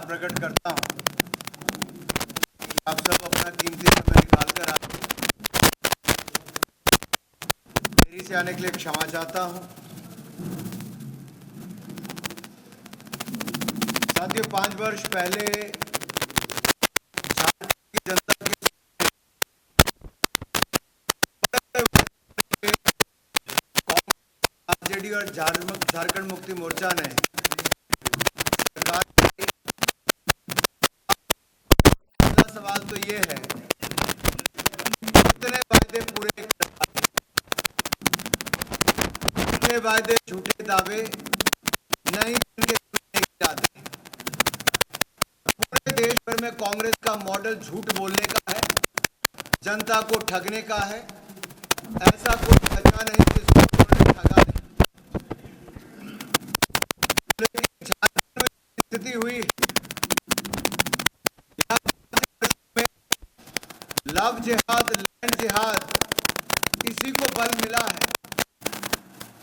प्रकट करता हूं कि आप सब अपना कीमती समय निकाल कर देरी से आने के लिए क्षमा चाहता हूं। साथियों, 5 वर्ष पहले झारखंड की जनता के आरजेडी और झारखंड मुक्ति मोर्चा ने सरकार, पहला सवाल तो ये है कितने वायदे पूरे करवाए, कितने वायदे झूठे दावे नहीं के इरादे। पूरे देश भर में कांग्रेस का मॉडल झूठ बोलने का है, जनता को ठगने का है। ऐसा कोई बचा नहीं जिसको उन्होंने ठगा नहीं। लेकिन झारखंड में स्थिति हुई में लव जिहाद, लैंड जिहाद, इसी को बल मिला है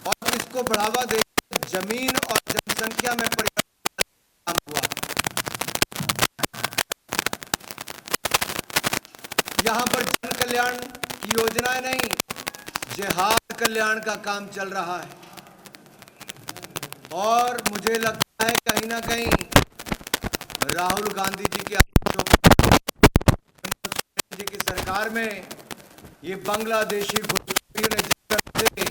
और इसको बढ़ावा दे जमीन और जनसंख्या में परिवर्तन हुआ। यहां पर जन कल्याण की योजनाएं नहीं, जिहाद कल्याण का काम चल रहा है। और मुझे लगता है कहीं ना कहीं राहुल गांधी जी की सरकार में ये बांग्लादेशी घुसपैठियों ने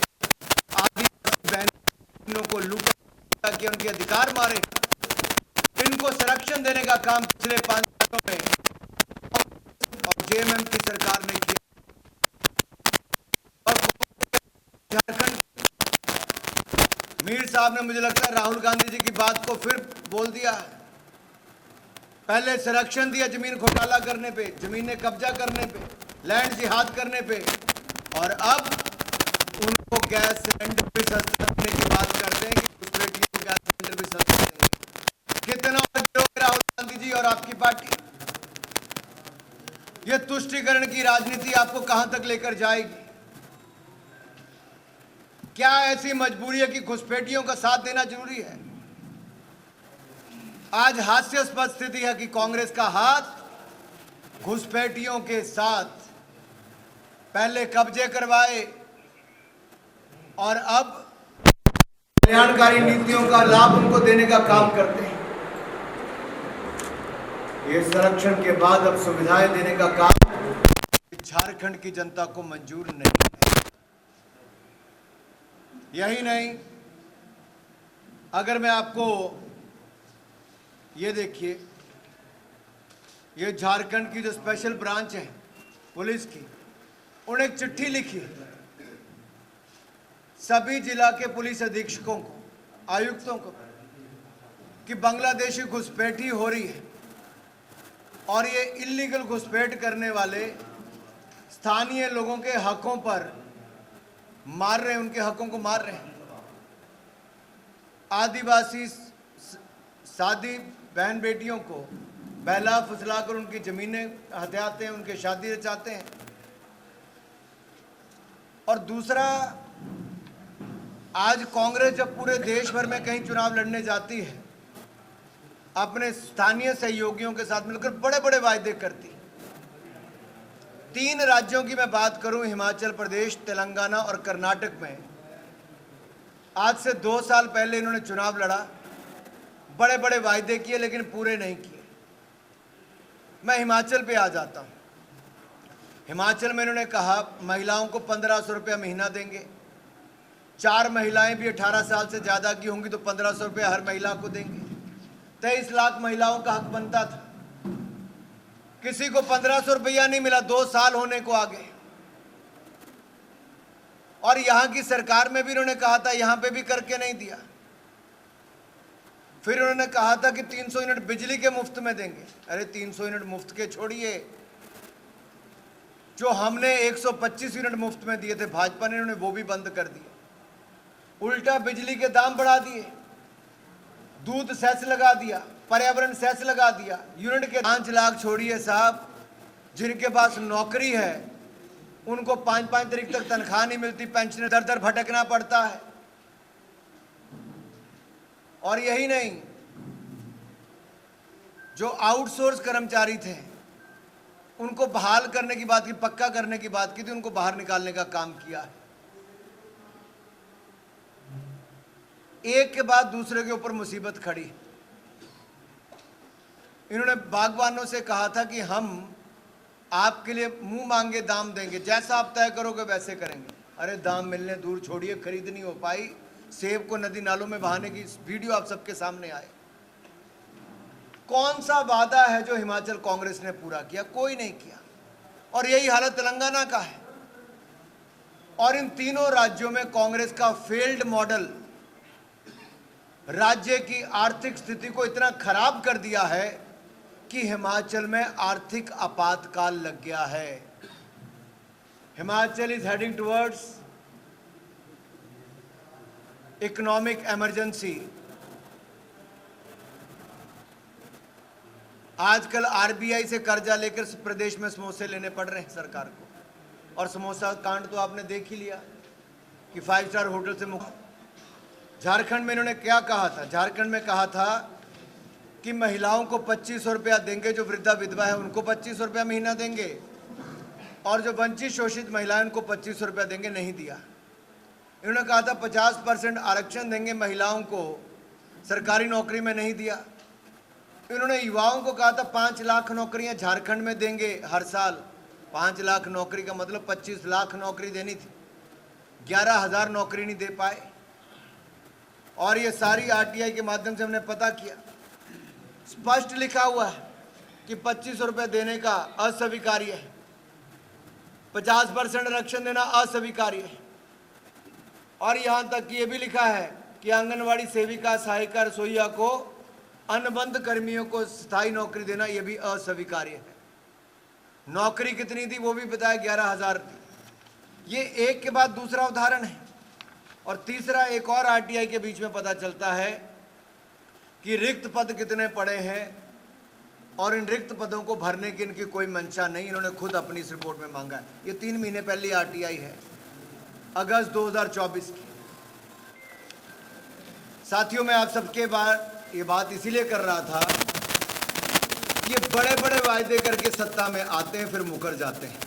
आदिवासी बहनों को लूटा कि उनके अधिकार मारे, इनको संरक्षण देने का काम पिछले 5 सालों में और जेएमएम की सरकार ने किया। और झारखंड मीर साहब ने, मुझे लगता है, राहुल गांधी जी की बात को फिर बोल दिया है। पहले संरक्षण दिया जमीन घोटाला करने पे, जमीनें कब्जा करने पे, लैंड जिहाद करने पे, और अब उनको गैस सिलेंडर भी सस्ता करने की बात करते हैं कि घुसपैठियों को गैस सिलेंडर भी सस्ता देंगे। कितना गिरोगे राहुल गांधी जी और आपकी पार्टी? ये तुष्टीकरण की राजनीति आपको कहां तक लेकर जाएगी? क्या ऐसी मजबूरी है कि घुसपैठियों का साथ देना जरूरी है? आज हास्यास्पद स्थिति है कि कांग्रेस का हाथ घुसपैठियों के साथ, पहले कब्जे करवाए और अब कल्याणकारी नीतियों का लाभ उनको देने का काम करते हैं। ये संरक्षण के बाद अब सुविधाएं देने का काम झारखंड की जनता को मंजूर नहीं है। यही नहीं, अगर मैं आपको ये देखिए, ये झारखंड की जो स्पेशल ब्रांच है पुलिस की, उन्हें एक चिट्ठी लिखी सभी जिला के पुलिस अधीक्षकों को, आयुक्तों को, कि बांग्लादेशी घुसपैठी हो रही है और ये इल्लीगल घुसपैठ करने वाले स्थानीय लोगों के हकों पर मार रहे हैं, उनके हकों को मार रहे हैं। आदिवासी शादी बहन बेटियों को बहला फुसलाकर उनकी जमीनें हथियाते हैं, उनके शादी रचाते हैं। और दूसरा, आज कांग्रेस जब पूरे देश भर में कहीं चुनाव लड़ने जाती है, अपने स्थानीय सहयोगियों के साथ मिलकर बड़े बड़े वायदे करती। 3 राज्यों की मैं बात करूं, हिमाचल प्रदेश, तेलंगाना और कर्नाटक में आज से 2 साल पहले इन्होंने चुनाव लड़ा, बड़े बड़े वायदे किए लेकिन पूरे नहीं किए। मैं हिमाचल पे आ जाता हूं। हिमाचल में इन्होंने कहा महिलाओं को 1500 रुपया महीना देंगे, 4 महिलाएं भी 18 साल से ज्यादा की होंगी तो 1500 रुपया हर महिला को देंगे। 23 लाख महिलाओं का हक बनता था, किसी को 1500 रुपया नहीं मिला, 2 साल होने को आ गए। और यहां की सरकार में भी इन्होंने कहा था, यहां पे भी करके नहीं दिया। फिर उन्होंने कहा था कि 300 यूनिट बिजली के मुफ्त में देंगे। अरे 300 यूनिट मुफ्त के छोड़िए, जो हमने 125 यूनिट मुफ्त में दिए थे भाजपा ने, उन्होंने वो भी बंद कर दिए। उल्टा बिजली के दाम बढ़ा दिए, दूध सेस लगा दिया, पर्यावरण सेस लगा दिया। यूनिट के 5 लाख छोड़िए साहब, जिनके पास नौकरी है उनको 5-5 तारीख तक तनख्वाह नहीं मिलती, पेंशन दर दर भटकना पड़ता है। और यही नहीं, जो आउटसोर्स कर्मचारी थे उनको बहाल करने की बात की, पक्का करने की बात की थी, उनको बाहर निकालने का काम किया है। एक के बाद दूसरे के ऊपर मुसीबत खड़ी। इन्होंने बागबानों से कहा था कि हम आपके लिए मुंह मांगे दाम देंगे, जैसा आप तय करोगे वैसे करेंगे। अरे दाम मिलने दूर छोड़िए, खरीद नहीं हो पाई। सेब को नदी नालों में बहाने की वीडियो आप सबके सामने आए। कौन सा वादा है जो हिमाचल कांग्रेस ने पूरा किया? कोई नहीं किया। और यही हालत तेलंगाना का है। और इन तीनों राज्यों में कांग्रेस का फेल्ड मॉडल राज्य की आर्थिक स्थिति को इतना खराब कर दिया है कि हिमाचल में आर्थिक आपातकाल लग गया है। Himachal is heading towards economic emergency. आजकल आरबीआई से कर्जा लेकर प्रदेश में समोसे लेने पड़ रहे हैं सरकार को। और समोसा कांड तो आपने देख ही लिया कि 5 स्टार होटल से मुक्त। झारखंड में इन्होंने क्या कहा था? झारखंड में कहा था कि महिलाओं को 2500 रुपया देंगे, जो वृद्धा विधवा है उनको 2500 रुपया महीना देंगे, और जो वंचित शोषित महिलाएं उनको 2500 रुपया देंगे। नहीं दिया। इन्होंने कहा था 50% आरक्षण देंगे महिलाओं को, सरकारी नौकरी में नहीं दिया। इन्होंने युवाओं को कहा था 5 लाख नौकरियां झारखंड में देंगे हर साल। 5 लाख नौकरी का मतलब 25 लाख नौकरी देनी थी, 11,000 नौकरी नहीं दे पाए। और ये सारी आरटीआई के माध्यम से हमने पता किया, स्पष्ट लिखा हुआ है कि 2500 रुपये देने का अस्वीकार्य है, 50% आरक्षण देना अस्वीकार्य है। और यहाँ तक कि ये भी लिखा है कि आंगनवाड़ी सेविका, सहायिका, रसोईया को, अनुबंध कर्मियों को स्थायी नौकरी देना यह भी अस्वीकार्य है। नौकरी कितनी थी वो भी बताया, 11,000 थी। ये एक के बाद दूसरा उदाहरण है। और तीसरा एक और आरटीआई के बीच में पता चलता है कि रिक्त पद कितने पड़े हैं, और इन रिक्त पदों को भरने की इनकी कोई मंशा नहीं। इन्होंने खुद अपनी इस रिपोर्ट में मांगा है। ये 3 महीने पहले आरटीआई है, अगस्त 2024 की। साथियों, मैं आप सबके ये बात इसीलिए कर रहा था कि ये बड़े बड़े वायदे करके सत्ता में आते हैं, फिर मुकर जाते हैं।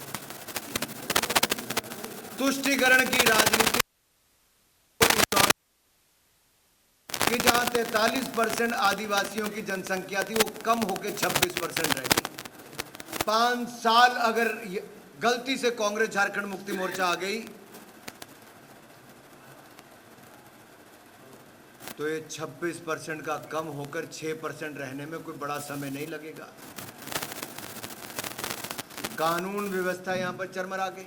तुष्टीकरण की राजनीति कि जहां 43% आदिवासियों की जनसंख्या थी, वो कम होकर 26% रह गई। 5 साल अगर गलती से कांग्रेस झारखंड मुक्ति मोर्चा आ गई तो ये 26% का कम होकर 6% रहने में कोई बड़ा समय नहीं लगेगा। कानून व्यवस्था यहां पर चरमरा गई।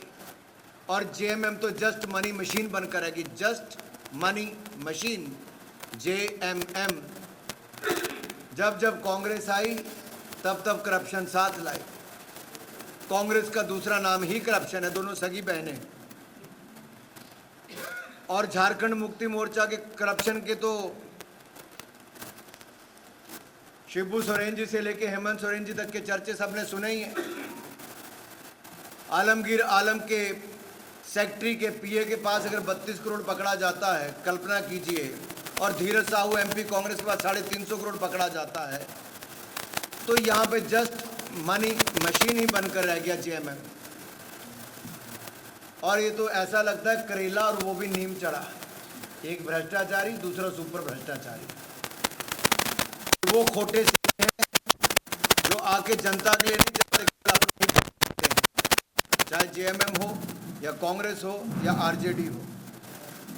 और जेएमएम तो जस्ट मनी मशीन बनकर रहेगी, जस्ट मनी मशीन, जेएमएम। जब जब कांग्रेस आई तब तब करप्शन साथ लाई। कांग्रेस का दूसरा नाम ही करप्शन है, दोनों सगी बहनें। और झारखंड मुक्ति मोर्चा के करप्शन के तो शिबू सोरेन जी से लेके हेमंत सोरेन जी तक के चर्चे सबने सुने ही हैं। आलमगीर आलम के सेक्रेटरी के पीए के पास अगर 32 करोड़ पकड़ा जाता है, कल्पना कीजिए, और धीरज साहू एमपी कांग्रेस के पास 350 करोड़ पकड़ा जाता है, तो यहाँ पे जस्ट मनी मशीन ही बनकर रह गया जेएमएम। और ये तो ऐसा लगता है करेला, और वो भी नीम चढ़ा। एक भ्रष्टाचारी, दूसरा सुपर भ्रष्टाचारी। वो खोटे से हैं जो आके जनता के लिए नहीं, चाहे जेएमएम हो या कांग्रेस हो या आरजेडी हो।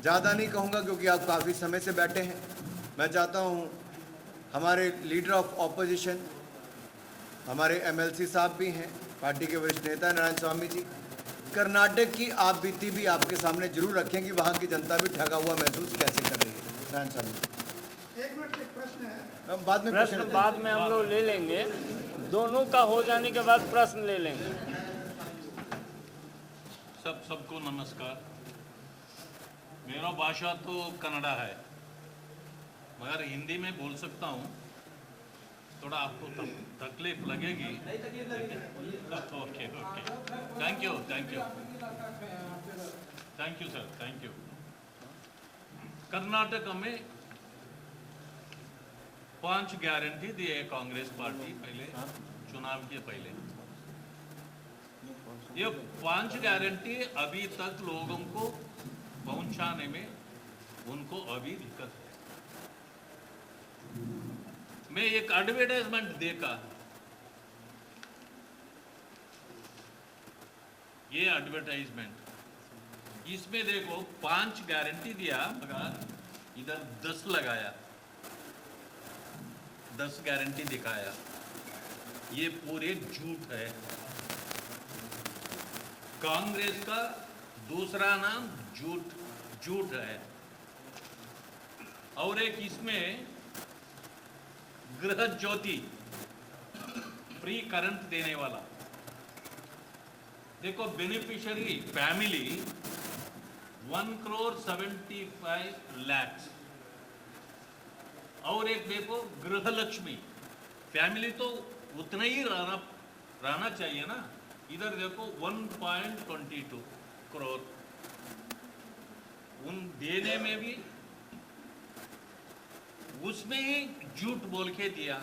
ज़्यादा नहीं कहूँगा क्योंकि आप काफ़ी समय से बैठे हैं। मैं चाहता हूँ हमारे लीडर ऑफ ऑपोजिशन, हमारे एमएलसी साहब भी हैं, पार्टी के वरिष्ठ नेता नारायण स्वामी जी, कर्नाटक की आप बीती भी आपके सामने जरूर रखें कि वहाँ की जनता भी ठगा हुआ महसूस कैसे कर रही है। नारायण स्वामी जी, 1 मिनट एक प्रश्न है। प्रश्न बाद में हम लोग ले लेंगे, दोनों का हो जाने के बाद प्रश्न ले लेंगे। सबको नमस्कार। मेरा भाषा तो कन्नड़ा है, मगर हिंदी में बोल सकता हूँ। थोड़ा आपको तकलीफ लगेगी। Okay okay, thank you sir, thank you. Karnataka में 5 गारंटी दी है कांग्रेस पार्टी पहले चुनाव के पहले। ये 5 गारंटी अभी तक लोगों को पहुंचाने में उनको अभी दिक्कत है। मैं एक एडवर्टाइजमेंट देखा, ये एडवर्टाइजमेंट इसमें देखो 5 गारंटी दिया मगर इधर 10 लगाया, 10 गारंटी दिखाया। ये पूरे झूठ है। कांग्रेस का दूसरा नाम झूठ है। और एक इसमें गृह ज्योति फ्री करंट देने वाला, देखो बेनिफिशियरी फैमिली 1,75 लाख। और एक देखो गृह लक्ष्मी फैमिली तो उतना ही रहना चाहिए ना, इधर देखो 1.22 करोड़ उन देने में भी उसमें ही झूठ बोल के दिया।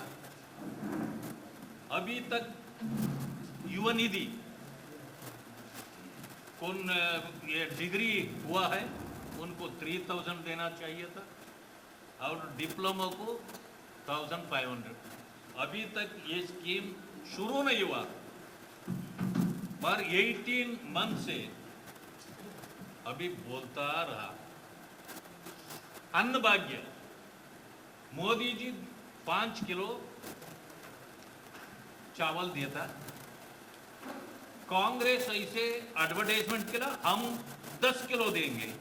अभी तक युवा निधि कौन ये डिग्री हुआ है उनको 3,000 देना चाहिए था और डिप्लोमा को 1,500। अभी तक ये स्कीम शुरू नहीं हुआ, पर 18 मंथ से अभी बोलता रहा। अन्न भाग्य मोदी जी 5 किलो चावल दिया था, कांग्रेस ऐसे एडवर्टाइजमेंट के ना हम 10 किलो देंगे।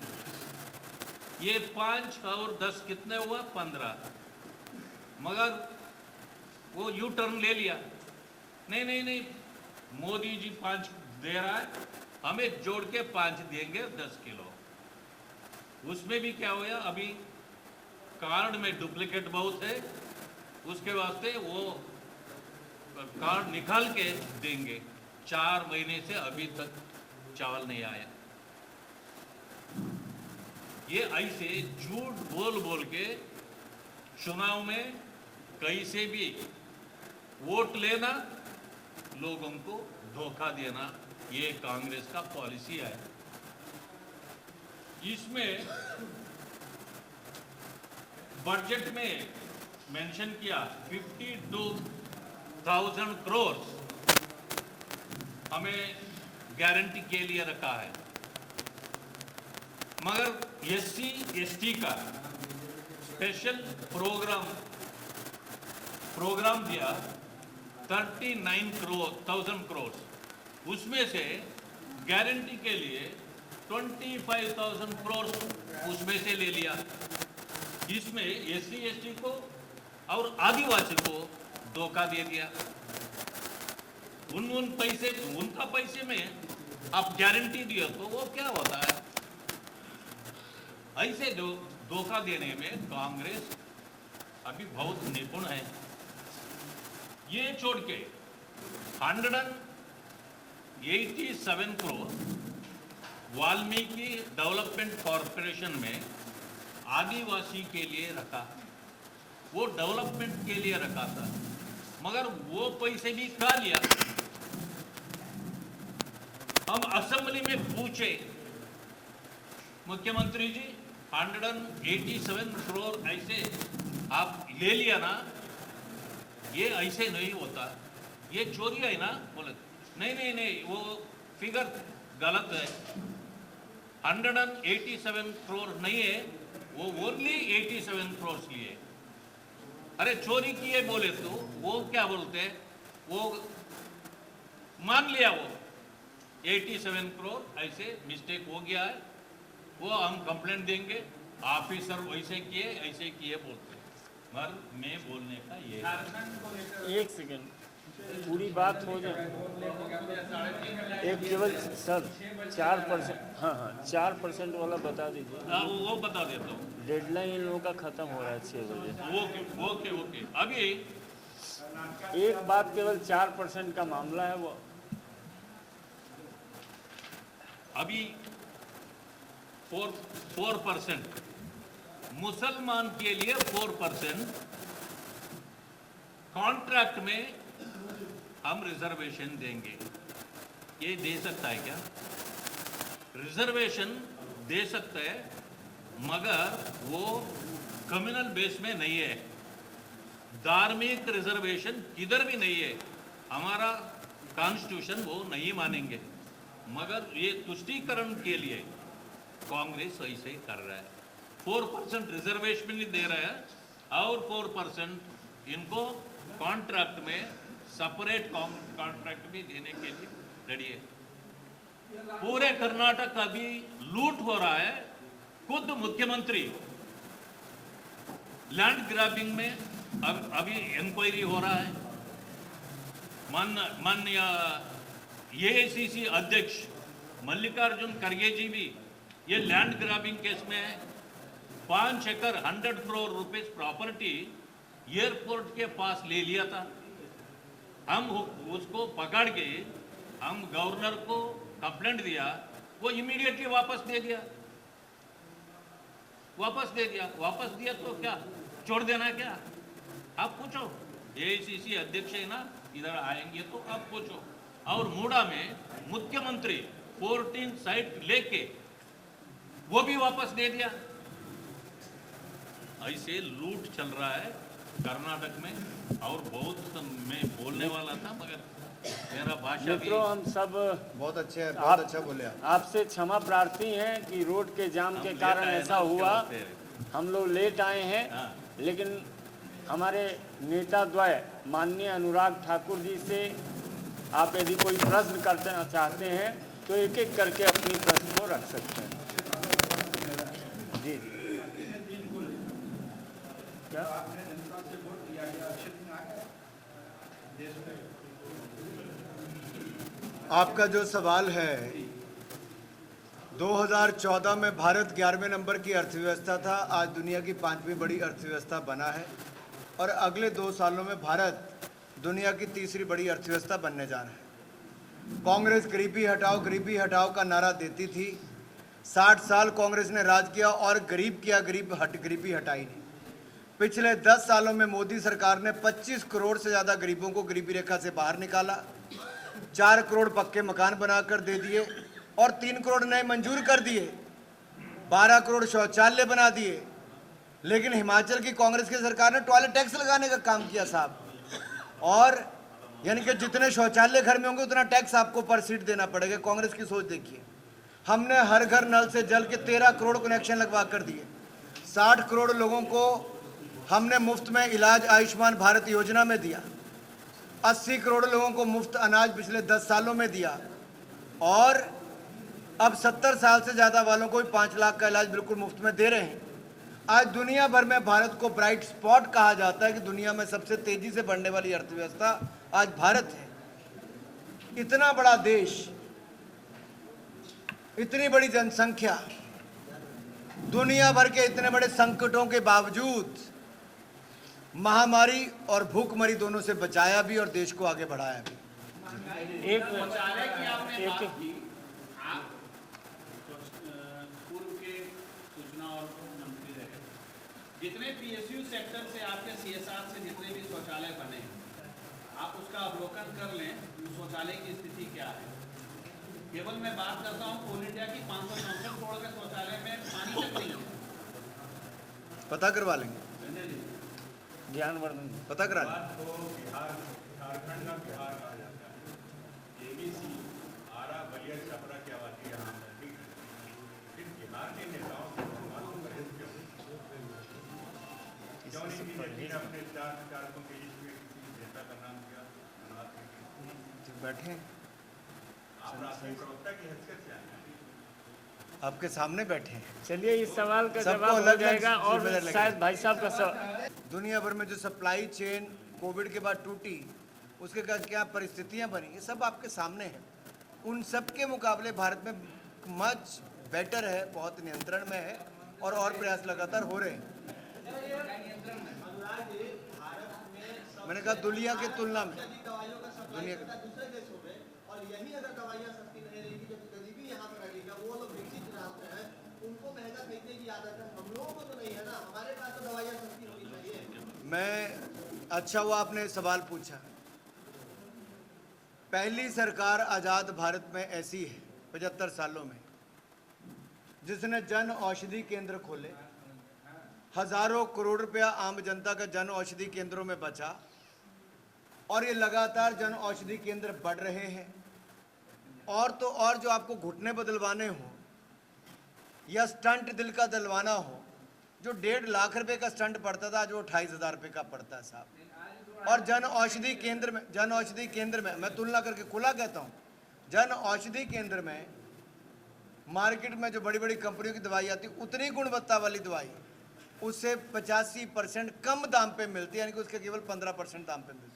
ये 5 और 10 कितने हुआ 15, मगर वो यू टर्न ले लिया। नहीं, मोदी जी 5 दे रहा है, हमें जोड़ के 5 देंगे 10 किलो। उसमें भी क्या हुआ, अभी कार्ड में डुप्लीकेट बहुत है, उसके वास्ते वो कार्ड निकाल के देंगे। 4 महीने से अभी तक चावल नहीं आया। ये ऐसे झूठ बोल के चुनाव में कैसे भी वोट लेना, लोगों को धोखा देना, ये कांग्रेस का पॉलिसी है। इसमें बजट में मेंशन किया 52,000 करोड़ हमें गारंटी के लिए रखा है, मगर एससी एसटी का स्पेशल प्रोग्राम दिया 39,000 करोड़। उसमें से गारंटी के लिए 25,000 करोड़ उसमें से ले लिया। इसमें एससी एसटी को और आदिवासी को धोखा दे दिया। उन पैसे, उनका पैसे में आप गारंटी दिया तो वो क्या होता है। ऐसे धोखा देने में कांग्रेस अभी बहुत निपुण है। ये छोड़ के 187 करोड़ वाल्मीकि डेवलपमेंट कॉरपोरेशन में आदिवासी के लिए रखा, वो डेवलपमेंट के लिए रखा था, मगर वो पैसे भी खा लिया। हम असेंबली में पूछे मुख्यमंत्री जी 187 करोड़ ऐसे आप ले लिया ना, ये ऐसे नहीं होता, ये चोरी है ना। बोले नहीं, वो फिगर गलत है, 187 करोड़ नहीं है, वो ओनली 87 करोड़ लिए। अरे चोरी किए बोले तो वो क्या बोलते हैं, वो मान लिया वो 87 करोड़ ऐसे मिस्टेक हो गया है, वो हम कंप्लेंट देंगे, ऑफिसर वैसे किए ऐसे किए बोलते हैं। मगर मैं बोलने का ये है। एक सेकंड, पूरी बात हो जाए। एक केवल सर 4%, हाँ 4% वाला बता दीजिए। वो बता देता हूँ। डेडलाइन इन लोगों का खत्म हो रहा है 6 बजे। ओके। अभी एक बात, केवल 4% का मामला है वो। अभी 4% मुसलमान के लिए 4%, कॉन्ट्रैक्ट में हम रिजर्वेशन देंगे। ये दे सकता है क्या? रिजर्वेशन दे सकता है, मगर वो कम्युनल बेस में नहीं है। धार्मिक रिजर्वेशन किधर भी नहीं है। हमारा कॉन्स्टिट्यूशन वो नहीं मानेंगे, मगर ये तुष्टीकरण के लिए कांग्रेस ऐसे कर रहा है। 4% रिजर्वेशन भी दे रहा है और 4% इनको कॉन्ट्रैक्ट में सेपरेट कॉन्ट्रैक्ट भी देने के लिए रेडी है। पूरे कर्नाटक अभी लूट हो रहा है। खुद मुख्यमंत्री लैंड ग्रैबिंग में अभी इंक्वायरी हो रहा है। माननीय एआईसीसी अध्यक्ष मल्लिकार्जुन खड़गे जी भी ये लैंड ग्रैबिंग केस में 5 एकड़ 100 करोड़ रुपीस प्रॉपर्टी एयरपोर्ट के पास ले लिया था। हम उसको पकड़ के हम गवर्नर को कंप्लेंट दिया, वो इमीडिएटली वापस दे दिया। वापस दिया तो क्या छोड़ देना क्या? आप पूछो, एआईसीसी अध्यक्ष है ना, इधर आएंगे तो आप पूछो। और मूडा में मुख्यमंत्री 14 साइट लेके वो भी वापस दे दिया। ऐसे लूट चल रहा है कर्नाटक में। और बहुत मैं बोलने वाला था, मगर मेरा भाषा मित्रों, हम सब बहुत अच्छे हैं, बहुत अच्छा बोले आप। आपसे क्षमा प्रार्थी हैं कि रोड के जाम के कारण ऐसा हुआ। हम लोग लेट आए हैं, लेकिन हमारे नेता द्वय माननीय अनुराग ठाकुर जी से आप यदि कोई प्रश्न करना चाहते हैं तो एक एक करके अपनी प्रश्न को रख सकते हैं। जी क्या आपका जो सवाल है, 2014 में भारत 11वें नंबर की अर्थव्यवस्था था, आज दुनिया की 5वीं बड़ी अर्थव्यवस्था बना है और अगले 2 सालों में भारत दुनिया की 3री बड़ी अर्थव्यवस्था बनने जा रहा है। कांग्रेस गरीबी हटाओ का नारा देती थी। 60 साल कांग्रेस ने राज किया और गरीबी हटाई नहीं। पिछले 10 सालों में मोदी सरकार ने 25 करोड़ से ज़्यादा गरीबों को गरीबी रेखा से बाहर निकाला, 4 करोड़ पक्के मकान बनाकर दे दिए और 3 करोड़ नए मंजूर कर दिए, 12 करोड़ शौचालय बना दिए। लेकिन हिमाचल की कांग्रेस की सरकार ने टॉयलेट टैक्स लगाने का काम किया साहब, और यानी कि जितने शौचालय घर में होंगे उतना टैक्स आपको पर सीट देना पड़ेगा। कांग्रेस की सोच देखिए। हमने हर घर नल से जल के 13 करोड़ कनेक्शन लगवा कर दिए। 60 करोड़ लोगों को हमने मुफ्त में इलाज आयुष्मान भारत योजना में दिया। 80 करोड़ लोगों को मुफ्त अनाज पिछले 10 सालों में दिया और अब 70 साल से ज़्यादा वालों को भी 5 लाख का इलाज बिल्कुल मुफ्त में दे रहे हैं। आज दुनिया भर में भारत को ब्राइट स्पॉट कहा जाता है कि दुनिया में सबसे तेजी से बढ़ने वाली अर्थव्यवस्था आज भारत है। इतना बड़ा देश, इतनी बड़ी जनसंख्या, दुनिया भर के इतने बड़े संकटों के बावजूद महामारी और भूखमरी दोनों से बचाया भी और देश को आगे बढ़ाया भी। एक पूर्व के सूचना और मंत्री रहे, जितने पीएसयू सेक्टर से आपके सीएसआर से जितने भी शौचालय बने हैं, आप उसका अवलोकन कर लें, शौचालय की स्थिति क्या है। केवल मैं बात करता हूँ ऑल इंडिया की 564 करोड़ के शौचालय में पानी तक नहीं है। पता करवा लेंगे, ज्ञानवर्धन पता करा लेंगे। तो झारखंड का बिहार कहा जाता है। एबीसी, आरा, बलिया, छपरा क्या बात है यहाँ पर, ठीक है। फिर बिहार के नेताओं को मालूम करें क्यों नहीं बीजेपी ने अपने 4 विचारकों के लिस्ट में किसी नेता का नाम किया? बैठे हैं, आप राष्ट्रीय प्रवक्ता की हैसियत से आए हैं। आपके सामने बैठे हैं। चलिए इस सवाल का सबको जवाब हो अलग-अलग जाएगा और जिम्मेदार लगेगा। शायद भाई साहब का सवाल। दुनिया भर में जो सप्लाई चेन कोविड के बाद टूटी, उसके क्या परिस्थितियां बनी, ये सब आपके सामने है। उन सब के मुकाबले भारत में मच बेटर है, बहुत नियंत्रण में है और प्रयास लगातार हो रहे हैं। मैंने कहा दुनिया की तुलना में, दुनिया के दूसरे देशों में, और यही अगर दवाइयाँ सस्ती नहीं रहेगी, जब गरीबी यहाँ पर रहेगा, वो लोग विकसित राष्ट्र हैं, उनको महंगा खरीदने की आदत है। हम लोगों को तो नहीं है ना, हमारे पास तो दवाइयाँ सस्ती होनी चाहिए। मैं अच्छा हुआ आपने सवाल पूछा। पहली सरकार आज़ाद भारत में ऐसी है 75 सालों में जिसने जन औषधि केंद्र खोले। हजारों करोड़ रुपया आम जनता का जन औषधि केंद्रों में बचा और ये लगातार जन औषधि केंद्र बढ़ रहे हैं। और तो और जो आपको घुटने बदलवाने हो या स्टंट दिल का दिलवाना हो, जो 1.5 लाख रुपए का स्टंट पड़ता था आज वो 28,000 रुपये का पड़ता है साहब। और जन औषधि केंद्र में मैं तुलना करके खुला कहता हूँ, जन औषधि केंद्र में मार्केट में जो बड़ी बड़ी कंपनियों की दवाई आती है उतनी गुणवत्ता वाली दवाई उससे 85% कम दाम पे मिलती है, यानी कि उसके केवल 15% दाम पे मिलती है।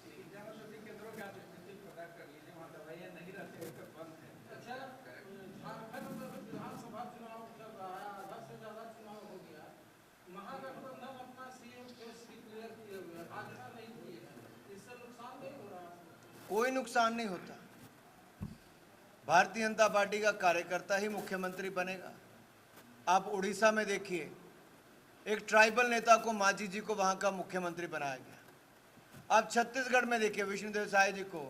कोई नुकसान नहीं होता। भारतीय जनता पार्टी का कार्यकर्ता ही मुख्यमंत्री बनेगा। आप उड़ीसा में देखिए, एक ट्राइबल नेता को मांझी जी को वहां का मुख्यमंत्री बनाया गया। आप छत्तीसगढ़ में देखिए, विष्णुदेव साय जी को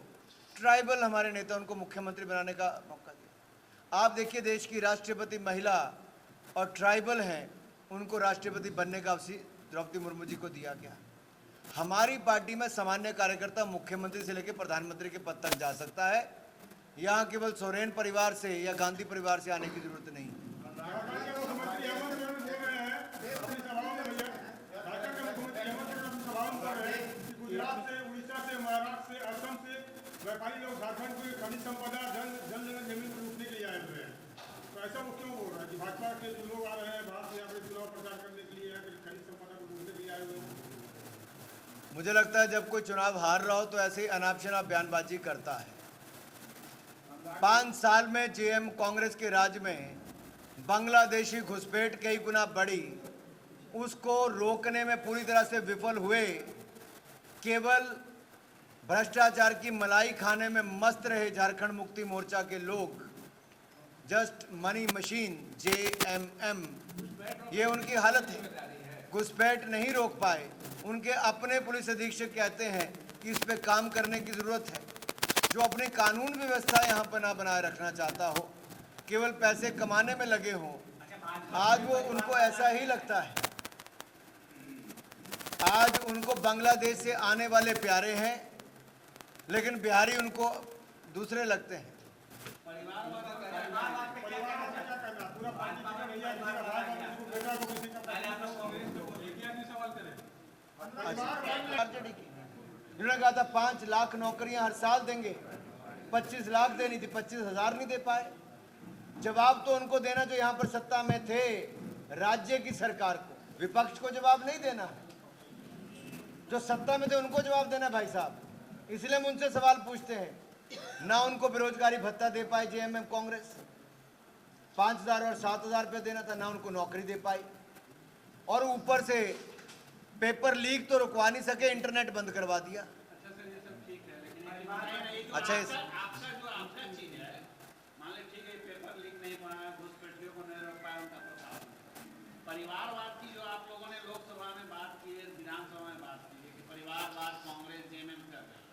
ट्राइबल हमारे नेता उनको मुख्यमंत्री बनाने का मौका दिया। आप देखिए, देश की राष्ट्रपति महिला और ट्राइबल हैं, उनको राष्ट्रपति बनने का अवसर द्रौपदी मुर्मू जी को दिया गया। हमारी पार्टी में सामान्य कार्यकर्ता मुख्यमंत्री से लेकर प्रधानमंत्री के पद तक जा सकता है। यहाँ केवल सोरेन परिवार से या गांधी परिवार से आने की जरूरत नहीं। गुजरात से, उड़ीसा से, महाराष्ट्र से, असम से व्यापारी लोग झारखंड को खनिज संपदा जन जमीन को लूटने के लिए आए हुए हैं। तो ऐसा वो क्यों बोल रहा है कि भाजपा के जो लोग आ रहे हैं बाहर से यहाँ पे चुनाव प्रचार करने के लिए खनिज संपदा को लूटने के लिए आए हुए हैं? मुझे लगता है जब कोई चुनाव हार रहा हो तो ऐसे ही अनाप शनाप बयानबाजी करता है। 5 साल में जेएम कांग्रेस के राज में बांग्लादेशी घुसपैठ कई गुना बढ़ी, उसको रोकने में पूरी तरह से विफल हुए। केवल भ्रष्टाचार की मलाई खाने में मस्त रहे झारखंड मुक्ति मोर्चा के लोग। जस्ट मनी मशीन जेएमएम, ये उनकी हालत है। घुसपैठ नहीं रोक पाए। उनके अपने पुलिस अधीक्षक कहते हैं कि इस पे काम करने की ज़रूरत है। जो अपनी कानून व्यवस्था यहाँ पर ना बनाए रखना चाहता हो, केवल पैसे कमाने में लगे हों, आज वो उनको ऐसा ही लगता है। आज उनको बांग्लादेश से आने वाले प्यारे हैं, लेकिन बिहारी उनको दूसरे लगते हैं। इन्होंने कहा था 5 लाख नौकरियां हर साल देंगे, 25 लाख देनी थी, 25,000 नहीं दे पाए। जवाब तो उनको देना जो यहाँ पर सत्ता में थे, राज्य की सरकार को, विपक्ष को जवाब नहीं देना है। जो सत्ता में थे उनको जवाब देना भाई साहब। इसलिए हम उनसे सवाल पूछते हैं। ना उनको बेरोजगारी भत्ता दे पाई जेएमएम कांग्रेस, 5,000 और 7,000 रुपये देना था, ना उनको नौकरी दे पाई। और ऊपर से पेपर लीक तो रुकवा नहीं सके, इंटरनेट बंद करवा दिया। अच्छा सर, ये सब ठीक है, लेकिन अच्छा, आपका चीज है, मान लीजिए ठीक है, पेपर लीक नहीं हुआ, घुसपैठियों को नहीं रोक पाया, उनका प्रभाव। परिवारवाद की जो आप लोगों ने लोकसभा में बात की है, विधानसभा में बात की है कि परिवारवाद कांग्रेस जेएमएम कर रही है,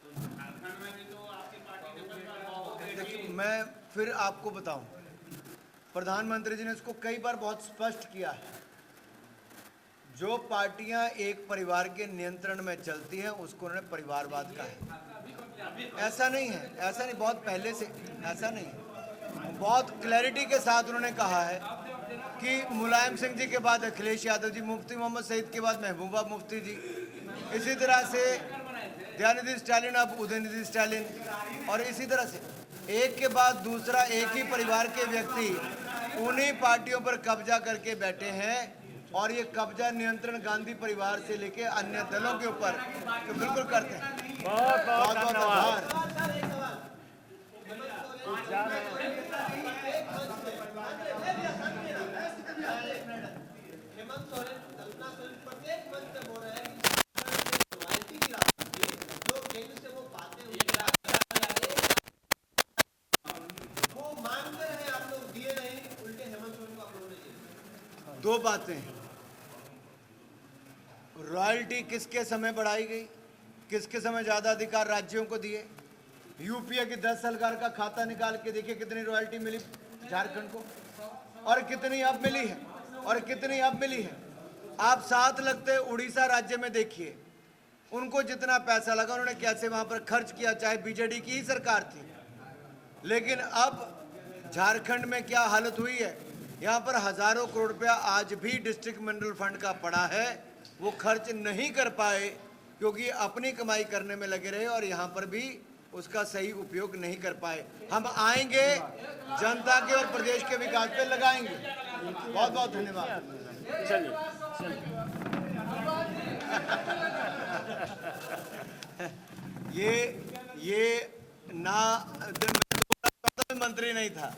तो झारखंड में भी तो आपकी पार्टी ने परिवारवाद। देखिए, मैं फिर आपको बताऊं, प्रधानमंत्री जी ने इसको कई बार बहुत स्पष्ट किया है। जो पार्टियां एक परिवार के नियंत्रण में चलती हैं उसको उन्होंने परिवारवाद कहा है। ऐसा नहीं है, ऐसा नहीं, बहुत पहले से ऐसा नहीं है। बहुत क्लैरिटी के साथ उन्होंने कहा है कि मुलायम सिंह जी के बाद अखिलेश यादव जी, मुफ्ती मोहम्मद सईद के बाद महबूबा मुफ्ती जी, इसी तरह से दयानिधि स्टालिन, अब उदयनिधि स्टालिन, और इसी तरह से एक के बाद दूसरा एक ही परिवार के व्यक्ति उन्हीं पार्टियों पर कब्जा करके बैठे हैं। और ये कब्जा नियंत्रण गांधी परिवार से लेके अन्य दलों के ऊपर तो बिल्कुल करते हैं। बहुत बहुत धन्यवाद। हेमंत सोरेन, कल्पना सोरेन प्रत्येक मंच पे बोल रहे हैं कि रवायती की राजनीति जो केंद्र से वो बातें वो मांगते रहे, आप लोग दिए नहीं, उल्टे हेमंत सोरेन को आप लोगों ने दिए। 2 बातें, रॉयल्टी किसके समय बढ़ाई गई, किसके समय ज़्यादा अधिकार राज्यों को दिए। यूपीए की 10 सरकार का खाता निकाल के देखिए कितनी रॉयल्टी मिली झारखंड को, और कितनी अब मिली है, और कितनी अब मिली है। आप साथ लगते उड़ीसा राज्य में देखिए, उनको जितना पैसा लगा उन्होंने कैसे वहाँ पर खर्च किया, चाहे बीजेडी की ही सरकार थी। लेकिन अब झारखंड में क्या हालत हुई है, यहाँ पर हजारों करोड़ रुपया आज भी डिस्ट्रिक्ट मिनरल फंड का पड़ा है, वो खर्च नहीं कर पाए क्योंकि अपनी कमाई करने में लगे रहे और यहाँ पर भी उसका सही उपयोग नहीं कर पाए। हम आएंगे, जनता के और प्रदेश के विकास पे लगाएंगे। बहुत बहुत धन्यवाद। चलिए चलिए। ये ना मंत्री नहीं था,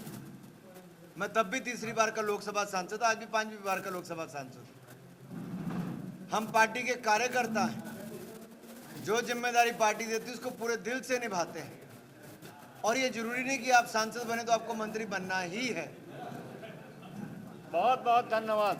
मैं तब भी तीसरी बार का लोकसभा सांसद, आज भी 5वीं बार का लोकसभा सांसद। हम पार्टी के कार्यकर्ता हैं, जो जिम्मेदारी पार्टी देती है उसको पूरे दिल से निभाते हैं, और ये जरूरी नहीं कि आप सांसद बने तो आपको मंत्री बनना ही है। बहुत बहुत धन्यवाद।